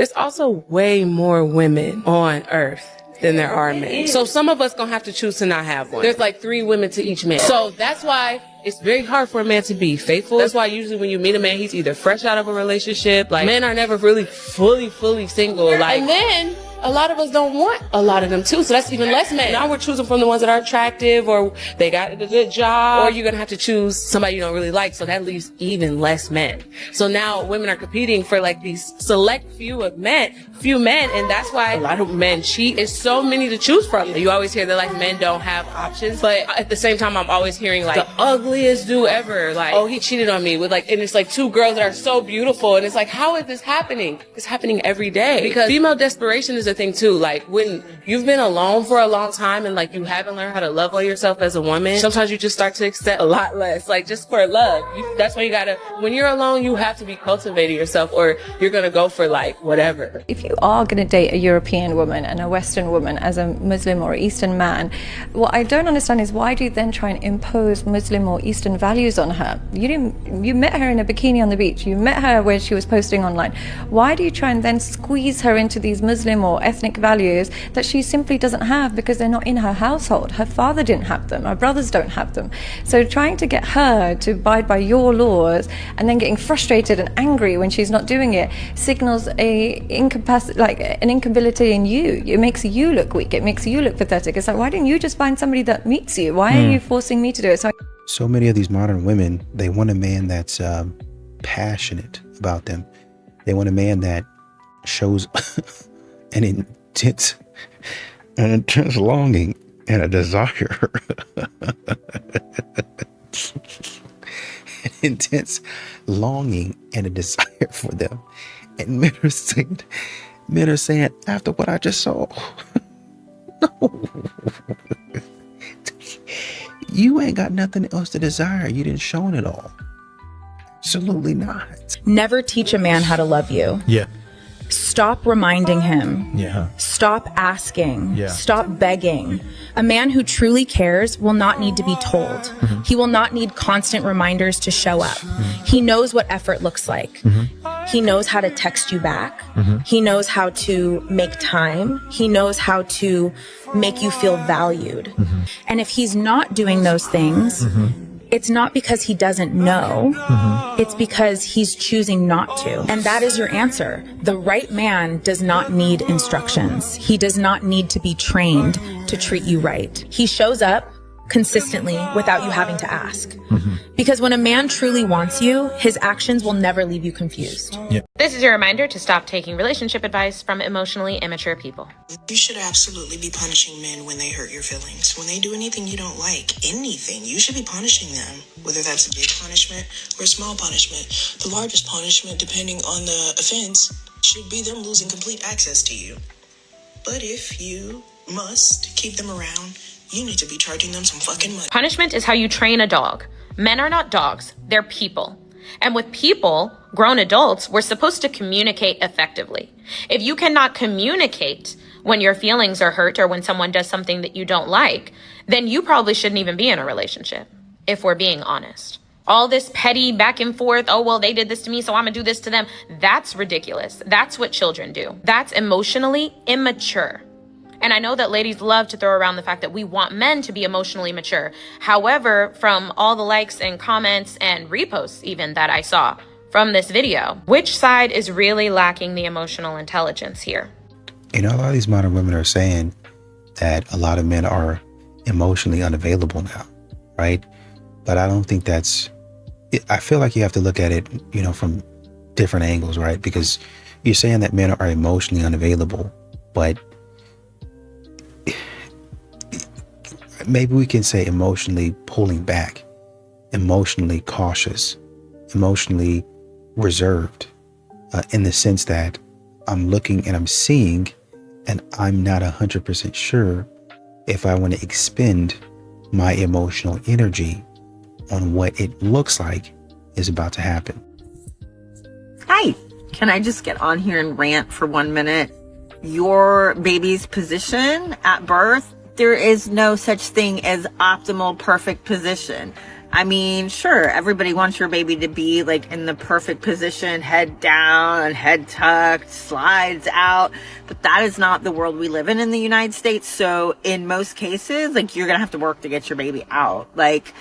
there's also way more women on Earth than there are men. So some of us gonna have to choose to not have one. There's like 3 women to each man. So that's why it's very hard for a man to be faithful. That's why usually when you meet a man, he's either fresh out of a relationship. Like, men are never really fully single. Like, and then a lot of us don't want a lot of them too. So that's even less men. Now we're choosing from the ones that are attractive, or they got a good job, or you're gonna have to choose somebody you don't really like. So that leaves even less men. So now women are competing for like these select few men, and that's why a lot of men cheat. It's so many to choose from. You always hear that like men don't have options, but at the same time, I'm always hearing like the ugliest dude ever. Like, oh, he cheated on me with like, and it's like 2 girls that are so beautiful, and it's like, how is this happening? It's happening every day because female desperation is a thing too. Like, when you've been alone for a long time and like you haven't learned how to love on yourself as a woman, sometimes you just start to accept a lot less, like just for love. That's why you gotta, when you're alone, you have to be cultivating yourself, or you're gonna go for like whatever. If you are going to date a European woman and a Western woman as a Muslim or Eastern man, what I don't understand is why do you then try and impose Muslim or Eastern values on her? You met her in a bikini on the beach, you met her where she was posting online. Why do you try and then squeeze her into these Muslim or ethnic values that she simply doesn't have because they're not in her household? Her father didn't have them, her brothers don't have them. So trying to get her to abide by your laws and then getting frustrated and angry when she's not doing it signals an incapability in you. It makes you look weak, it makes you look pathetic. It's like, why didn't you just find somebody that meets you? Why are you forcing me to do it? So many of these modern women, they want a man that's passionate about them. They want a man that shows an intense longing and a desire. An intense longing and a desire for them. And men are saying, after what I just saw, no. You ain't got nothing else to desire. You didn't show it all. Absolutely not. Never teach a man how to love you. Yeah. Stop reminding him. Yeah. Stop asking. Yeah. Stop begging. A man who truly cares will not need to be told. Mm-hmm. He will not need constant reminders to show up. Mm-hmm. He knows what effort looks like. Mm-hmm. He knows how to text you back. Mm-hmm. He knows how to make time. He knows how to make you feel valued. Mm-hmm. And if he's not doing those things, it's not because he doesn't know. It's because he's choosing not to. And that is your answer. The right man does not need instructions. He does not need to be trained to treat you right. He shows up consistently without you having to ask. Because when a man truly wants you, his actions will never leave you confused. Yeah. This is your reminder to stop taking relationship advice from emotionally immature people. You should absolutely be punishing men when they hurt your feelings. When they do anything you don't like, anything, you should be punishing them. Whether that's a big punishment or a small punishment. The largest punishment, depending on the offense, should be them losing complete access to you. But if you must keep them around, you need to be charging them some fucking money. Punishment is how you train a dog. Men are not dogs, they're people. And with people, grown adults, we're supposed to communicate effectively. If you cannot communicate when your feelings are hurt or when someone does something that you don't like, then you probably shouldn't even be in a relationship, if we're being honest. All this petty back and forth, oh, well, they did this to me, so I'm gonna do this to them. That's ridiculous. That's what children do. That's emotionally immature. And I know that ladies love to throw around the fact that we want men to be emotionally mature. However, from all the likes and comments and reposts even that I saw from this video, which side is really lacking the emotional intelligence here? You know, a lot of these modern women are saying that a lot of men are emotionally unavailable now, right? But I don't think I feel like you have to look at it, you know, from different angles, right? Because you're saying that men are emotionally unavailable, but maybe we can say emotionally pulling back, emotionally cautious, emotionally reserved, in the sense that I'm looking and I'm seeing and I'm not 100% sure if I want to expend my emotional energy on what it looks like is about to happen. Hi, can I just get on here and rant for 1 minute? Your baby's position at birth, there is no such thing as optimal perfect position. I mean, sure, everybody wants your baby to be like in the perfect position, head down, head tucked, slides out, but that is not the world we live in the United States. So in most cases, like, you're gonna have to work to get your baby out. Like,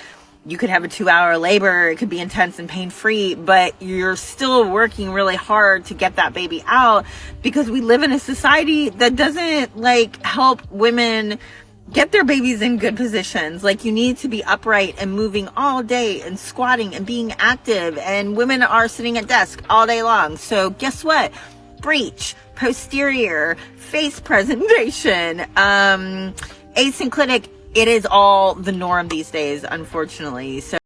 you could have a 2-hour labor, it could be intense and pain-free, but you're still working really hard to get that baby out, because we live in a society that doesn't like help women get their babies in good positions. Like, you need to be upright and moving all day and squatting and being active, and women are sitting at desk all day long. So guess what? Breech, posterior, face presentation, asynclitic, it is all the norm these days, unfortunately. So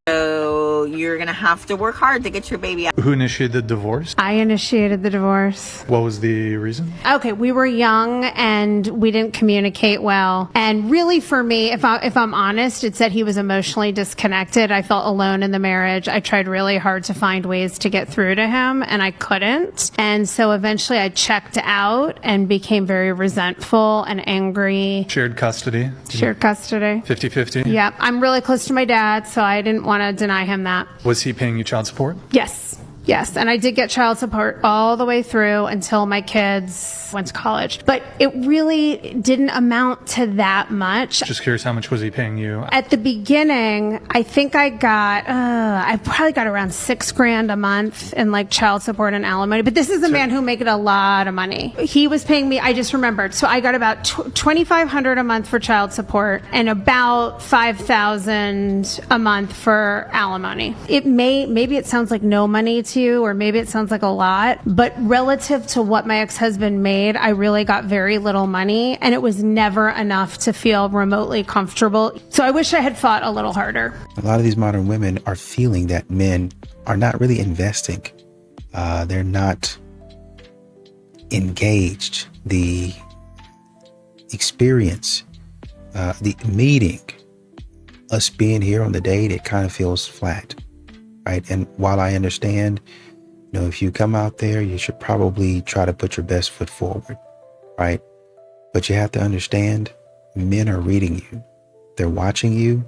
you're gonna have to work hard to get your baby out. Who initiated the divorce? I initiated the divorce. What was the reason? Okay, we were young and we didn't communicate well. And really, for me, if I'm honest, it's that he was emotionally disconnected. I felt alone in the marriage. I tried really hard to find ways to get through to him, and I couldn't. And so eventually I checked out and became very resentful and angry. Shared custody? Shared custody. 50-50? Yeah, I'm really close to my dad, so I didn't want to deny him that. Was he paying you child support? Yes. Yes, and I did get child support all the way through until my kids went to college. But it really didn't amount to that much. Just curious, how much was he paying you? At the beginning, I think I probably got around $6,000 a month in like child support and alimony. But this is a man who made a lot of money. He was paying me, I just remembered. So I got about $2,500 a month for child support and about $5,000 a month for alimony. Maybe it sounds like no money to you, or maybe it sounds like a lot, but relative to what my ex-husband made, I really got very little money, and it was never enough to feel remotely comfortable. So I wish I had fought a little harder. A lot of these modern women are feeling that men are not really investing. They're not engaged. The experience, the meeting, us being here on the date, it kind of feels flat. Right. And while I understand, if you come out there, you should probably try to put your best foot forward. Right. But you have to understand, men are reading you. They're watching you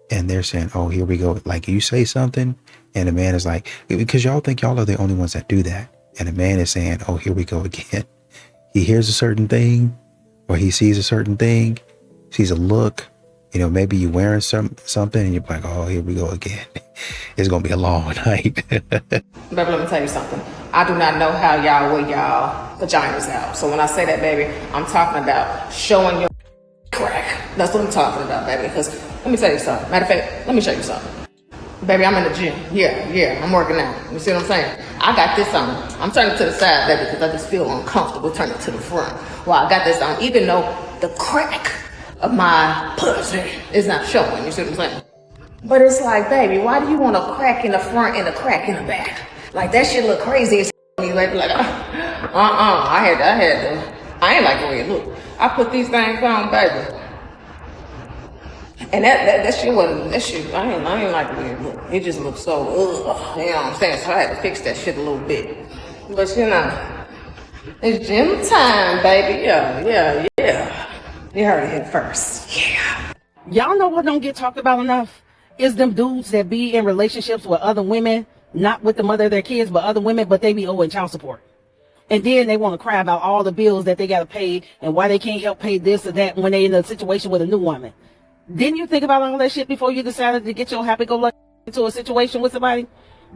and they're saying, oh, here we go. Like, you say something and a man is like, because y'all think y'all are the only ones that do that. And a man is saying, oh, here we go again. He hears a certain thing, or he sees a certain thing, sees a look. Maybe you're wearing something and you're like, oh, here we go again. It's going to be a long night. Baby, let me tell you something. I do not know how y'all wear y'all vaginas out. So when I say that, baby, I'm talking about showing your crack. That's what I'm talking about, baby. Because let me tell you something. Matter of fact, let me show you something. Baby, I'm in the gym. Yeah, I'm working out. You see what I'm saying? I got this on. I'm turning to the side, baby, because I just feel uncomfortable turning to the front. Well, I got this on, even though the crack of my pussy is not showing. You see what I'm saying? But it's like, baby, why do you want a crack in the front and a crack in the back? Like, that shit look crazy as me, baby. Like, I ain't like the way it look. I put these things on, baby. And that shit wasn't, that shit, I ain't like the way it look. It just looks so, you know what I'm saying? So I had to fix that shit a little bit. But it's gym time, baby. Yeah. You heard it here first. Yeah. Y'all know what don't get talked about enough? Is them dudes that be in relationships with other women, not with the mother of their kids, but other women, but they be owing child support. And then they want to cry about all the bills that they got to pay and why they can't help pay this or that when they in a situation with a new woman. Didn't you think about all that shit before you decided to get your happy-go-lucky into a situation with somebody?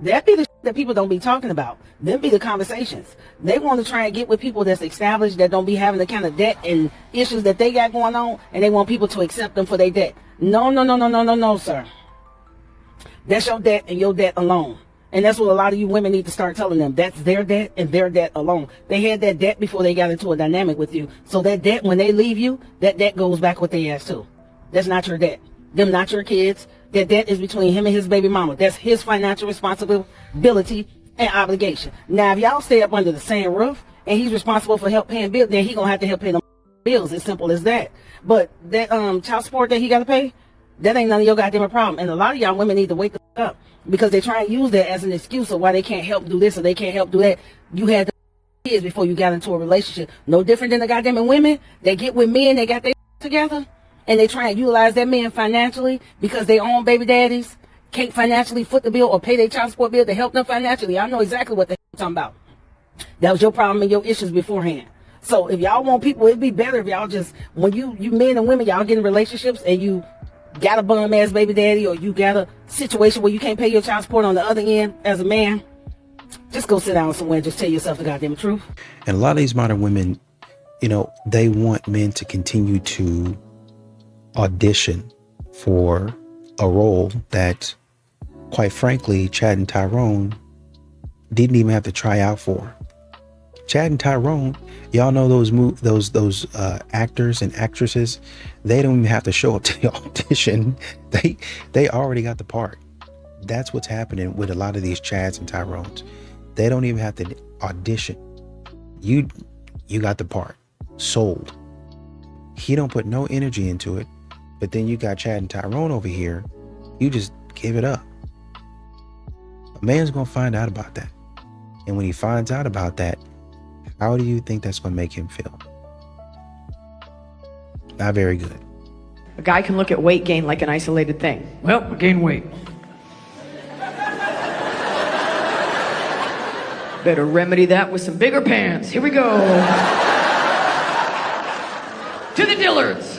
That be the shit that people don't be talking about. Them be the conversations. They want to try and get with people that's established, that don't be having the kind of debt and issues that they got going on, and they want people to accept them for their debt. No, sir. That's your debt and your debt alone. And that's what a lot of you women need to start telling them. That's their debt and their debt alone. They had that debt before they got into a dynamic with you. So that debt, when they leave you, that debt goes back with their ass too. That's not your debt. Them not your kids. That debt is between him and his baby mama. That's his financial responsibility and obligation. Now, if y'all stay up under the same roof and he's responsible for help paying bills, then he gonna have to help pay them bills. As simple as that. But that child support that he gotta pay, that ain't none of your goddamn problem. And a lot of y'all women need to wake the fuck up, because they try and use that as an excuse of why they can't help do this or they can't help do that. You had the kids before you got into a relationship. No different than the goddamn women. They get with men, they got their together, and they try and utilize that man financially because they own baby daddies. can't financially foot the bill or pay their child support bill to help them financially. I know exactly what they're talking about. That was your problem and your issues beforehand. So if y'all want people, it'd be better if y'all just, when you men and women, y'all get in relationships and you got a bum ass baby daddy, or you got a situation where you can't pay your child support on the other end as a man, just go sit down somewhere and just tell yourself the goddamn truth. And a lot of these modern women, you know, they want men to continue to audition for a role that, quite frankly, Chad and Tyrone didn't even have to try out for. Chad and Tyrone, y'all know those actors and actresses, they don't even have to show up to the audition. They already got the part. That's what's happening with a lot of these Chads and Tyrones. They don't even have to audition. You got the part. Sold. He don't put no energy into it, but then you got Chad and Tyrone over here. You just give it up. A man's gonna find out about that. And when he finds out about that, how do you think that's gonna make him feel? Not very good. A guy can look at weight gain like an isolated thing. Well, I gained weight. Better remedy that with some bigger pants. Here we go. To the Dillards.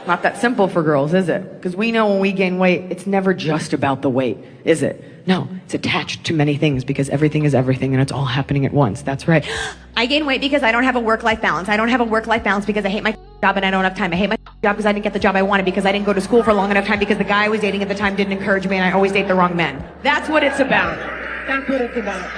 Not that simple for girls, is it? Because we know when we gain weight, it's never just about the weight, is it? No, it's attached to many things because everything is everything and it's all happening at once. That's right. I gain weight because I don't have a work-life balance. I don't have a work-life balance because I hate my job and I don't have time. I hate my job because I didn't get the job I wanted, because I didn't go to school for long enough time, because the guy I was dating at the time didn't encourage me and I always date the wrong men. That's what it's about. That's what it's about.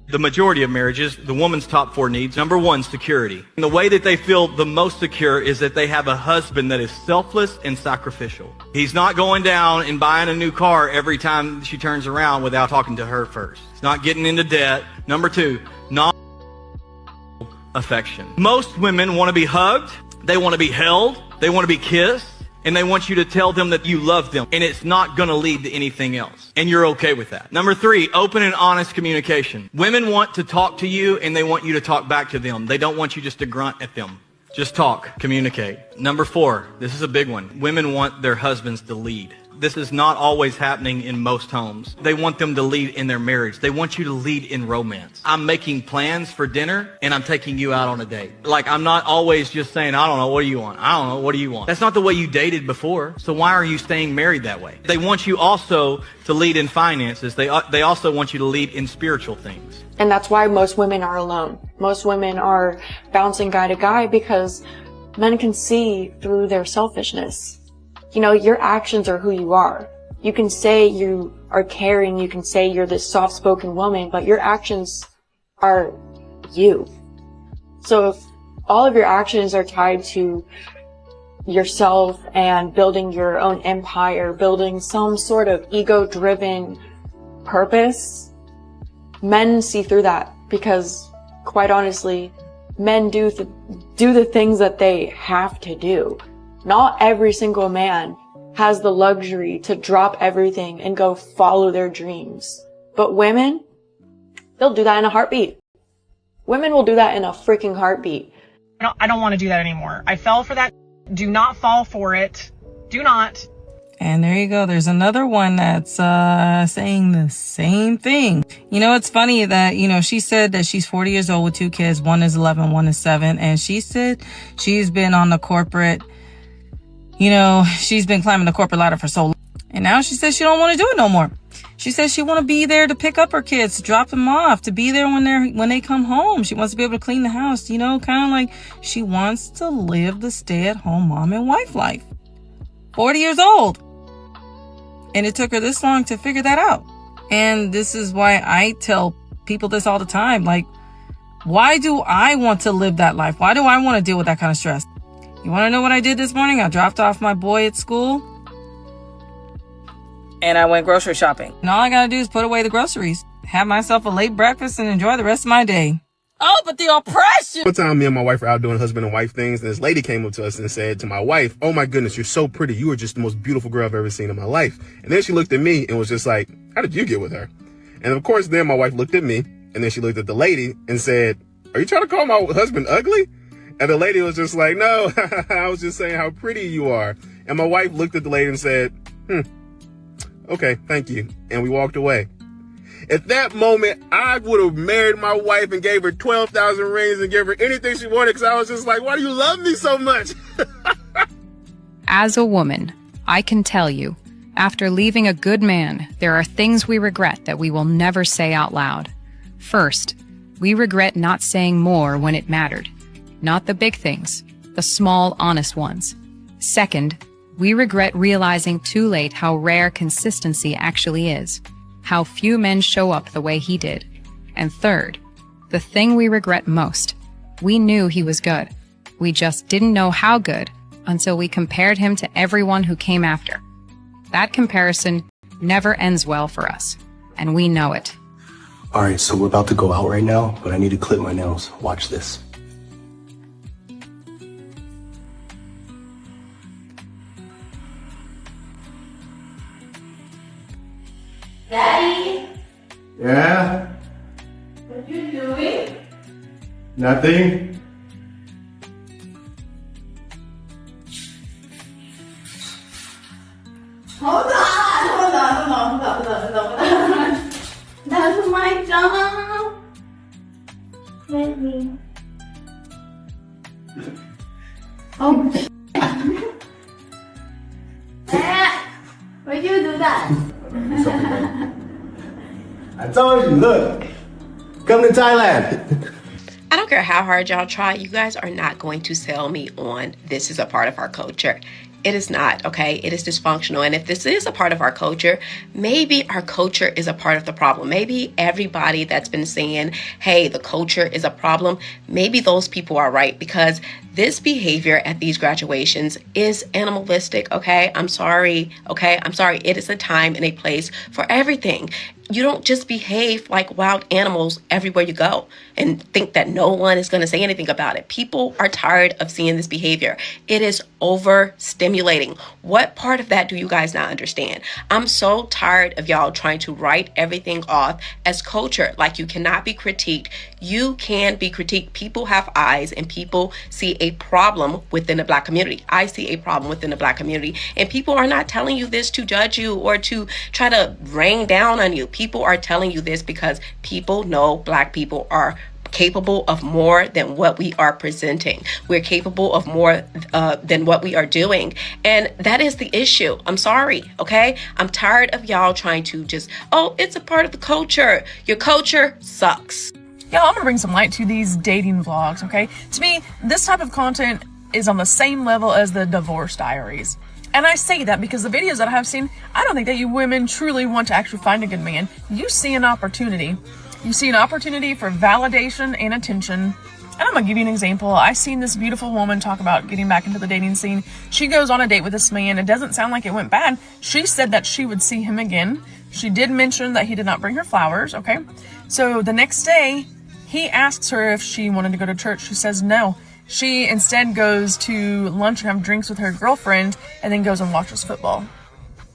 The majority of marriages, the woman's top 4 needs. Number 1, security. And the way that they feel the most secure is that they have a husband that is selfless and sacrificial. He's not going down and buying a new car every time she turns around without talking to her first. He's not getting into debt. Number 2, non-affection. Most women want to be hugged. They want to be held. They want to be kissed. And they want you to tell them that you love them, and it's not going to lead to anything else. And you're okay with that. Number 3, open and honest communication. Women want to talk to you, and they want you to talk back to them. They don't want you just to grunt at them. Just talk, communicate. Number 4, this is a big one. Women want their husbands to lead. This is not always happening in most homes. They want them to lead in their marriage. They want you to lead in romance. I'm making plans for dinner and I'm taking you out on a date. Like, I'm not always just saying, I don't know, what do you want? I don't know, what do you want? That's not the way you dated before. So why are you staying married that way? They want you also to lead in finances. They also want you to lead in spiritual things. And that's why most women are alone. Most women are bouncing guy to guy because men can see through their selfishness. You know, your actions are who you are. You can say you are caring, you can say you're this soft-spoken woman, but your actions are you. So if all of your actions are tied to yourself and building your own empire, building some sort of ego-driven purpose, men see through that because, quite honestly, men do the things that they have to do. Not every single man has the luxury to drop everything and go follow their dreams. But women, they'll do that in a heartbeat. Women will do that in a freaking heartbeat. I don't want to do that anymore. I fell for that. Do not fall for it. Do not. And there you go. There's another one that's saying the same thing. You know, it's funny that, you know, she said that she's 40 years old with 2 kids. One is 11, one is 7. And she said she's been on the corporate, you know, she's been climbing the corporate ladder for so long. And now she says she don't want to do it no more. She says she want to be there to pick up her kids, to drop them off, to be there when they come home. She wants to be able to clean the house, you know, kind of like she wants to live the stay-at-home mom and wife life. 40 years old. And it took her this long to figure that out. And this is why I tell people this all the time. Like, why do I want to live that life? Why do I want to deal with that kind of stress? You want to know what I did this morning? I dropped off my boy at school. And I went grocery shopping. And all I got to do is put away the groceries, have myself a late breakfast, and enjoy the rest of my day. Oh, but the oppression! One time, me and my wife were out doing husband and wife things, and this lady came up to us and said to my wife, "Oh my goodness, you're so pretty. You are just the most beautiful girl I've ever seen in my life." And then she looked at me and was just like, "How did you get with her?" And of course, then my wife looked at me, and then she looked at the lady and said, are you trying to call my husband ugly? And the lady was just like, no, I was just saying how pretty you are. And my wife looked at the lady and said, okay, thank you. And we walked away. At that moment, I would have married my wife and gave her 12,000 rings and gave her anything she wanted, because I was just like, why do you love me so much? As a woman, I can tell you, after leaving a good man, there are things we regret that we will never say out loud. First, we regret not saying more when it mattered. Not the big things, the small, honest ones. Second, we regret realizing too late how rare consistency actually is, how few men show up the way he did. And third, the thing we regret most, we knew he was good. We just didn't know how good until we compared him to everyone who came after. That comparison never ends well for us, and we know it. All right, so we're about to go out right now, but I need to clip my nails. Watch this. Daddy, Yeah? what you doing? Nothing? Hold on. That's my dog. Baby. Oh. Why'd you do that? I told you, look. Come to Thailand. I don't care how hard y'all try, you guys are not going to sell me on this is a part of our culture. It is not, okay? It is dysfunctional. And if this is a part of our culture, maybe our culture is a part of the problem. Maybe everybody that's been saying, hey, the culture is a problem, maybe those people are right, because this behavior at these graduations is animalistic, okay? I'm sorry, okay? I'm sorry. It is a time and a place for everything. You don't just behave like wild animals everywhere you go and think that no one is going to say anything about it. People are tired of seeing this behavior. It is overstimulating. What part of that do you guys not understand? I'm so tired of y'all trying to write everything off as culture. Like you cannot be critiqued. You can be critiqued. People have eyes and people see a problem within the Black community. I see a problem within the Black community, and people are not telling you this to judge you or to try to rain down on you. People are telling you this because people know Black people are capable of more than what we are presenting. We're capable of more than what we are doing. And that is the issue. I'm sorry, okay? I'm tired of y'all trying to just, oh, it's a part of the culture. Your culture sucks. Yeah, I'm gonna bring some light to these dating vlogs, okay? To me, this type of content is on the same level as the divorce diaries. And I say that because the videos that I have seen, I don't think that you women truly want to actually find a good man. You see an opportunity. You see an opportunity for validation and attention. And I'm gonna give you an example. I seen this beautiful woman talk about getting back into the dating scene. She goes on a date with this man. It doesn't sound like it went bad. She said that she would see him again. She did mention that he did not bring her flowers, okay? So the next day, he asks her if she wanted to go to church. She says no. She instead goes to lunch and have drinks with her girlfriend and then goes and watches football.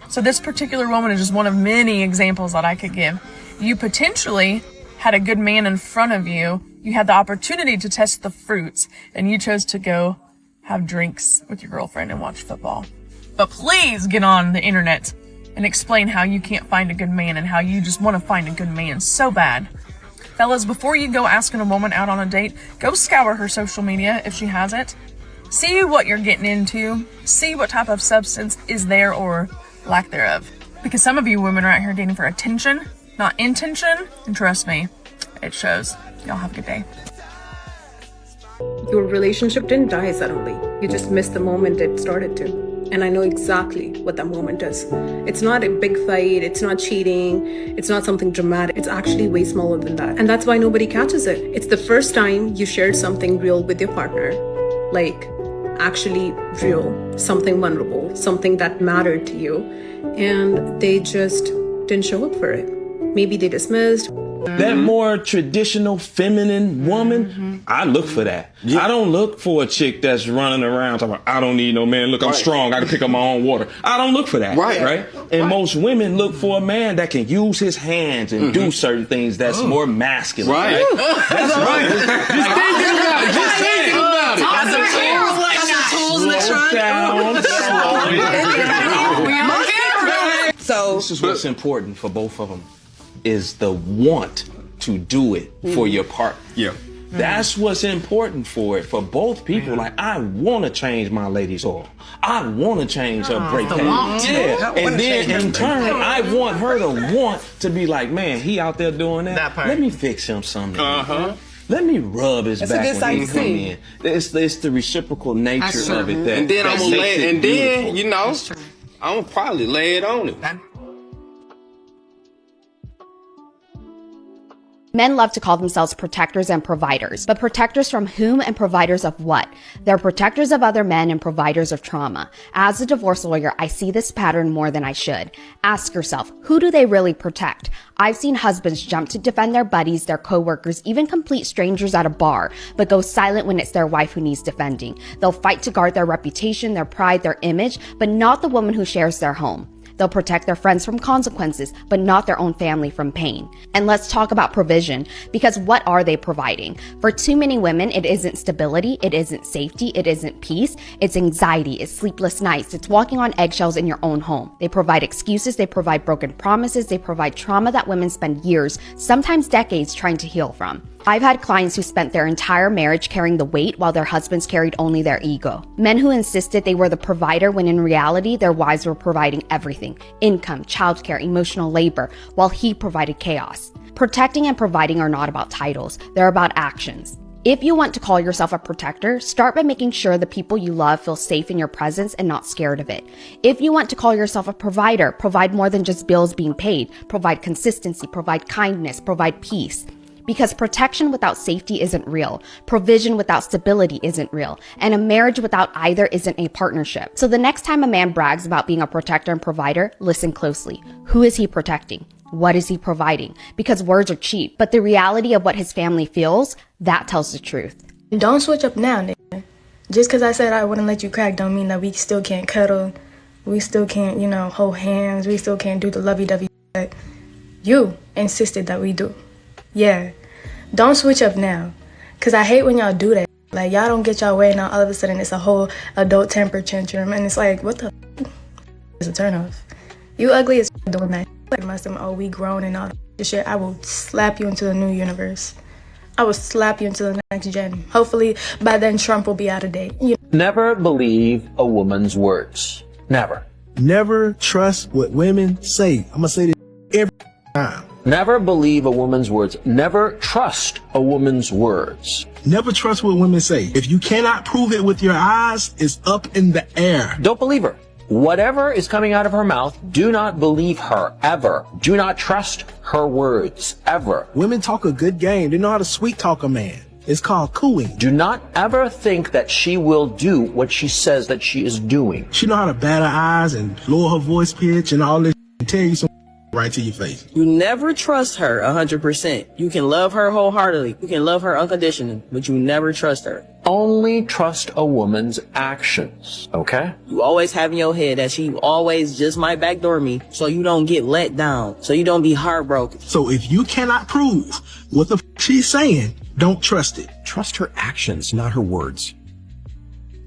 So this particular woman is just one of many examples that I could give. You potentially had a good man in front of you. You had the opportunity to test the fruits, and you chose to go have drinks with your girlfriend and watch football. But please get on the internet and explain how you can't find a good man and how you just want to find a good man so bad. Fellas, before you go asking a woman out on a date, go scour her social media if she has it. See what you're getting into. See what type of substance is there or lack thereof. Because some of you women are out here dating for attention, not intention, and trust me, it shows. Y'all have a good day. Your relationship didn't die suddenly. You just missed the moment it started to. And I know exactly what that moment is. It's not a big fight, it's not cheating, it's not something dramatic. It's actually way smaller than that. And that's why nobody catches it. It's the first time you shared something real with your partner. Like, actually real, something vulnerable, something that mattered to you. And they just didn't show up for it. Maybe they dismissed, That more traditional feminine woman, I look for that. I don't look for a chick that's running around talking about, I don't need no man. Look, I'm strong. I can pick up my own water. I don't look for that. Right? And most women look for a man that can use his hands and do certain things that's more masculine. Right? That's right. Just thinking about it. Just thinking about it. Got some tools in the trunk. So this is what's important for both of them, is the want to do it for your partner. Yeah. That's what's important for it, for both people. Like, I want to change my lady's oil. I want to change her brake pad. Yeah. And then in turn, I want her to want to be like, man, he out there doing that. Let me fix him something. Let me rub his back when he come in. It's the reciprocal nature of it. That, and then I'm gonna makes lay, it and then beautiful. you know, I'm gonna probably lay it on him. Men love to call themselves protectors and providers, but protectors from whom and providers of what? They're protectors of other men and providers of trauma. As a divorce lawyer, I see this pattern more than I should. Ask yourself, who do they really protect? I've seen husbands jump to defend their buddies, their coworkers, even complete strangers at a bar, but go silent when it's their wife who needs defending. They'll fight to guard their reputation, their pride, their image, but not the woman who shares their home. They'll protect their friends from consequences, but not their own family from pain. And let's talk about provision, because what are they providing? For too many women, it isn't stability, it isn't safety, it isn't peace, it's anxiety, it's sleepless nights, it's walking on eggshells in your own home. They provide excuses, they provide broken promises, they provide trauma that women spend years, sometimes decades, trying to heal from. I've had clients who spent their entire marriage carrying the weight while their husbands carried only their ego. Men who insisted they were the provider when in reality their wives were providing everything: income, childcare, emotional labor, while he provided chaos. Protecting and providing are not about titles, they're about actions. If you want to call yourself a protector, start by making sure the people you love feel safe in your presence and not scared of it. If you want to call yourself a provider, provide more than just bills being paid. Provide consistency, provide kindness, provide peace. Because protection without safety isn't real, provision without stability isn't real, and a marriage without either isn't a partnership. So the next time a man brags about being a protector and provider, listen closely. Who is he protecting? What is he providing? Because words are cheap, but the reality of what his family feels, that tells the truth. Don't switch up now, nigga. Just because I said I wouldn't let you crack don't mean that we still can't cuddle. We still can't, hold hands. We still can't do the lovey-dovey that you insisted that we do. Yeah. Don't switch up now. Because I hate when y'all do that. Like, y'all don't get y'all way, now all of a sudden it's a whole adult temper tantrum. And it's like, what the f***? It's a turnoff. You ugly as f*** doing that. Like, we grown and all that shit. I will slap you into the new universe. I will slap you into the next gen. Hopefully, by then, Trump will be out of date. Never believe a woman's words. Never. Never trust what women say. I'm going to say this every time. Never believe a woman's words. Never trust a woman's words. Never trust what women say. If you cannot prove it with your eyes, it's up in the air. Don't believe her. Whatever is coming out of her mouth, do not believe her, ever. Do not trust her words, ever. Women talk a good game. They know how to sweet talk a man. It's called cooing. Do not ever think that she will do what she says that she is doing. She know how to bat her eyes and lower her voice pitch and all this and tell you some right to your face. You never trust her 100%. You can love her wholeheartedly. You can love her unconditionally, but you never trust her. Only trust a woman's actions, okay? You always have in your head that she always just might backdoor me, so you don't get let down, so you don't be heartbroken. So if you cannot prove what the she's saying, don't trust it. Trust her actions, not her words.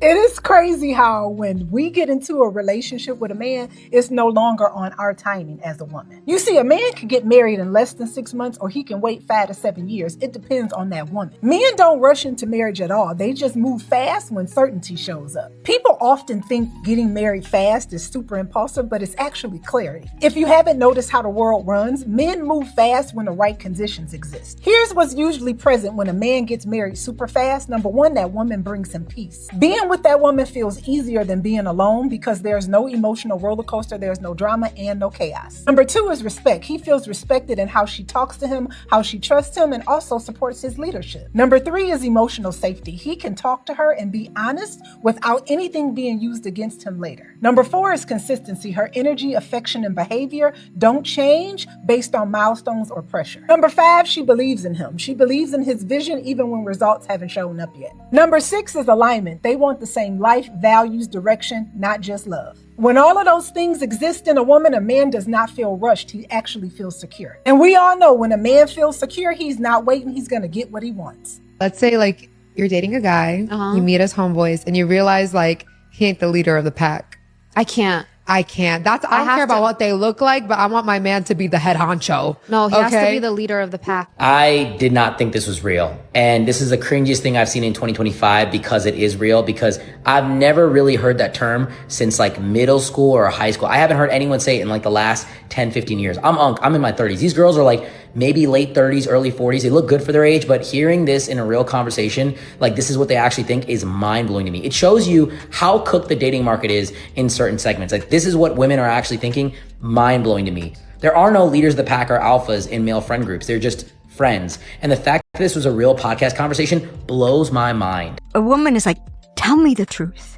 It is crazy how when we get into a relationship with a man, it's no longer on our timing as a woman. You see, a man can get married in less than 6 months, or he can wait 5 to 7 years. It depends on that woman. Men don't rush into marriage at all. They just move fast when certainty shows up. People often think getting married fast is super impulsive, but it's actually clarity. If you haven't noticed how the world runs, men move fast when the right conditions exist. Here's what's usually present when a man gets married super fast. Number one, that woman brings him peace. Being with that woman feels easier than being alone because there's no emotional roller coaster, there's no drama and no chaos. Number 2 is respect. He feels respected in how she talks to him, how she trusts him, and also supports his leadership. Number 3 is emotional safety. He can talk to her and be honest without anything being used against him later. Number 4 is consistency. Her energy, affection, and behavior don't change based on milestones or pressure. Number 5, she believes in him. She believes in his vision even when results haven't shown up yet. Number 6 is alignment. They want the same life, values, direction, not just love. When all of those things exist in a woman, a man does not feel rushed. He actually feels secure. And we all know when a man feels secure, he's not waiting. He's going to get what he wants. Let's say like you're dating a guy, you meet as homeboys, and you realize like he ain't the leader of the pack. I can't. I don't care about what they look like, but I want my man to be the head honcho. No, he has to be the leader of the pack. I did not think this was real. And this is the cringiest thing I've seen in 2025 because it is real, because I've never really heard that term since like middle school or high school. I haven't heard anyone say it in like the last 10, 15 years. I'm in my 30s. These girls are like maybe late 30s, early 40s. They look good for their age, but hearing this in a real conversation, like this is what they actually think, is mind blowing to me. It shows you how cooked the dating market is in certain segments. Like this is what women are actually thinking. Mind blowing to me. There are no leaders of the pack or alphas in male friend groups. They're just friends. And the fact that this was a real podcast conversation blows my mind. A woman is like, tell me the truth.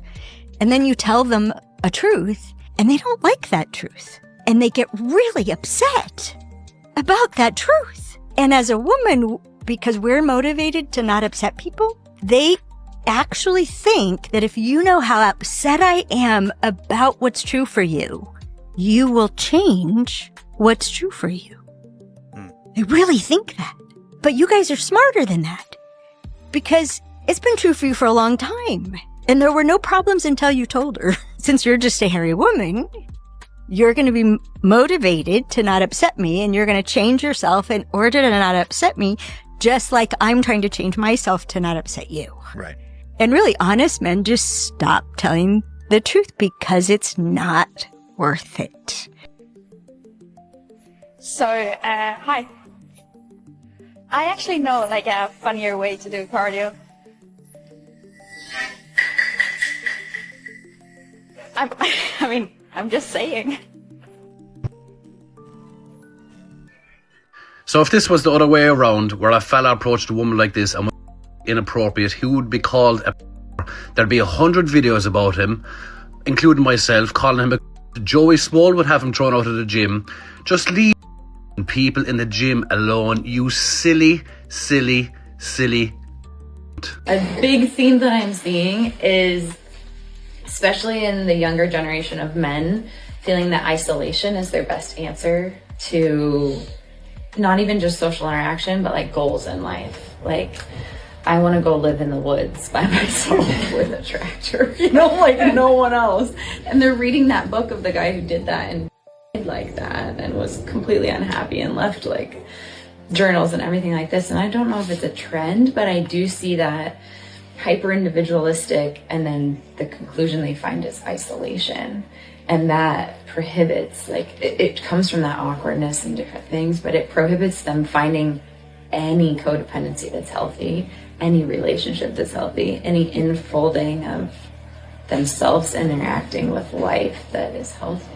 And then you tell them a truth and they don't like that truth. And they get really upset about that truth. And as a woman, because we're motivated to not upset people, they actually think that if you know how upset I am about what's true for you, you will change what's true for you. They really think that. But you guys are smarter than that, because it's been true for you for a long time. And there were no problems until you told her. Since you're just a hairy woman, you're going to be motivated to not upset me, and you're going to change yourself in order to not upset me, just like I'm trying to change myself to not upset you. Right. And really honest men just stop telling the truth because it's not worth it. So, hi. I actually know like a funnier way to do cardio. I'm just saying. So if this was the other way around, where a fella approached a woman like this and was inappropriate, he would be called a there'd be 100 videos about him, including myself, calling him a Joey Small would have him thrown out of the gym. Just leave people in the gym alone, you silly. A big theme that I'm seeing is, especially in the younger generation of men, feeling that isolation is their best answer to not even just social interaction, but like goals in life. Like, I want to go live in the woods by myself with a tractor, you know, like no one else. And they're reading that book of the guy who did that and like that and was completely unhappy and left like journals and everything like this. And I don't know if it's a trend, but I do see that hyper individualistic, and then the conclusion they find is isolation. And that prohibits, like, it comes from that awkwardness and different things, but it prohibits them finding any codependency that's healthy, any relationship that's healthy, any enfolding of themselves and interacting with life that is healthy.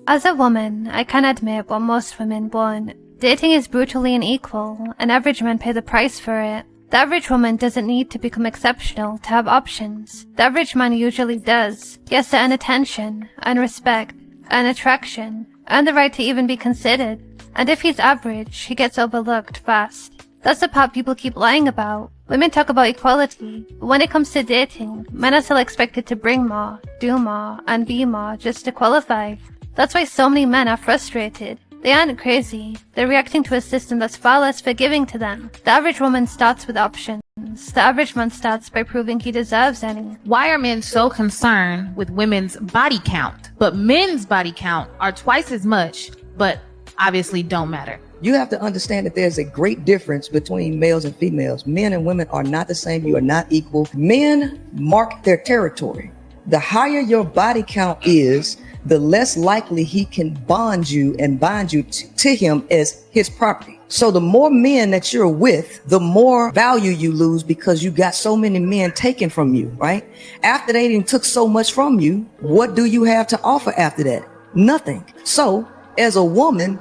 As a woman, I can admit what most women want. Dating is brutally unequal, and average men pay the price for it. The average woman doesn't need to become exceptional to have options. The average man usually does. He has to earn attention, and respect, and attraction, and the right to even be considered. And if he's average, he gets overlooked fast. That's the part people keep lying about. Women talk about equality, but when it comes to dating, men are still expected to bring more, do more, and be more just to qualify. That's why so many men are frustrated. They aren't crazy. They're reacting to a system that's far less forgiving to them. The average woman starts with options. The average man starts by proving he deserves any. Why are men so concerned with women's body count, but men's body count are twice as much, but obviously don't matter? You have to understand that there's a great difference between males and females. Men and women are not the same. You are not equal. Men mark their territory. The higher your body count is, the less likely he can bond you and bind you to him as his property. So the more men that you're with, the more value you lose because you got so many men taken from you, right? After they done took so much from you, what do you have to offer after that? Nothing. So as a woman,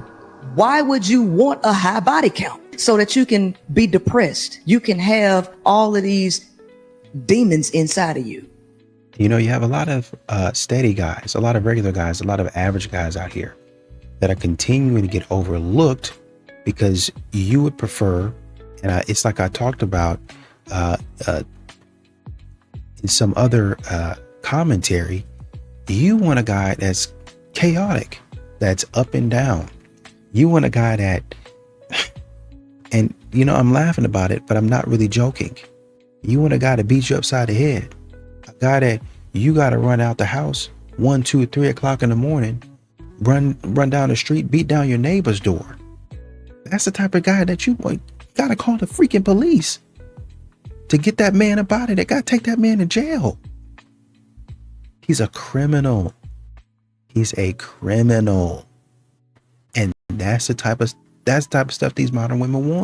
why would you want a high body count? So that you can be depressed. You can have all of these demons inside of you. You know, you have a lot of steady guys, a lot of regular guys, a lot of average guys out here that are continuing to get overlooked because you would prefer, and it's like I talked about in some other commentary, you want a guy that's chaotic, that's up and down. You want a guy that, and you know, I'm laughing about it, but I'm not really joking. You want a guy to beat you upside the head. A guy that you got to run out the house 1, 2, 3 o'clock in the morning, run down the street, beat down your neighbor's door. That's the type of guy that you got to call the freaking police to get that man up out of there. Got to take that man to jail. He's a criminal. He's a criminal. And that's the type of stuff these modern women want.